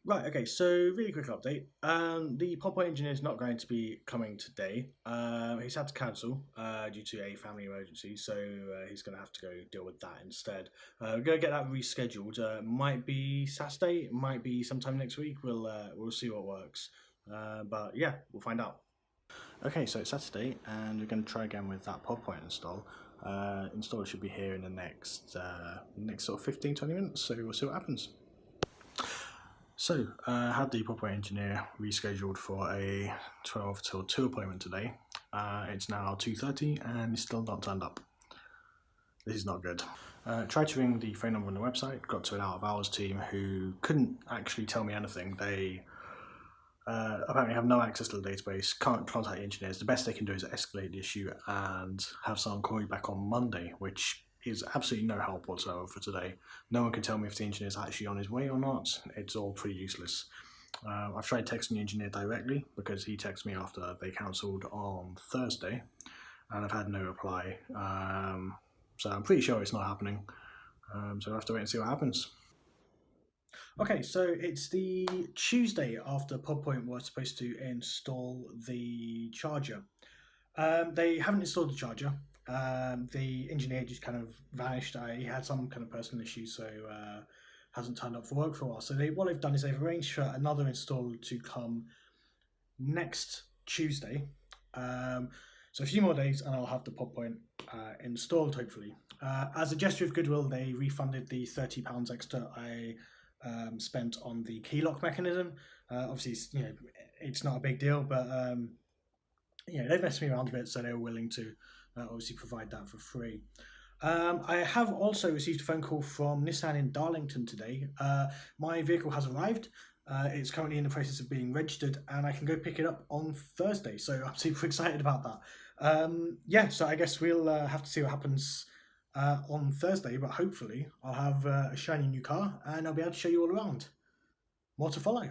Right, okay, so really quick update. The Pop engineer is not going to be coming today. He's had to cancel due to a family emergency, so he's going to have to go deal with that instead. We're going to get that rescheduled. Might be Saturday, might be sometime next week. We'll see what works. But yeah, we'll find out. Okay, so it's Saturday, and we're going to try again with that PodPoint install. Installer should be here in the next sort of 15-20 minutes, so we'll see what happens. So, had the proper engineer rescheduled for a 12 till 2 appointment today. It's now 2:30 and he's still not turned up. This is not good. Tried to ring the phone number on the website, got to an out of hours team who couldn't actually tell me anything. They apparently have no access to the database, can't contact the engineers. The best they can do is escalate the issue and have someone call me back on Monday, which is absolutely no help whatsoever for today. No one can tell me if the engineer's actually on his way or not. It's all pretty useless. I've tried texting the engineer directly because he texted me after they cancelled on Thursday, and I've had no reply. So I'm pretty sure it's not happening. So I'll have to wait and see what happens. Okay, so it's the Tuesday after PodPoint was supposed to install the charger. They haven't installed the charger. The engineer just kind of vanished. He had some kind of personal issue, so hasn't turned up for work for a while. So what they've done is they've arranged for another installer to come next Tuesday. So a few more days, and I'll have the PodPoint installed, hopefully. As a gesture of goodwill, they refunded the £30 extra I spent on the key lock mechanism. Obviously, it's not a big deal, but they've messed me around a bit, so they were willing to obviously provide that for free. I have also received a phone call from Nissan in Darlington today. My vehicle has arrived. It's currently in the process of being registered, and I can go pick it up on Thursday, so I'm super excited about that. So I guess we'll have to see what happens on Thursday, but hopefully I'll have a shiny new car and I'll be able to show you all around. More to follow.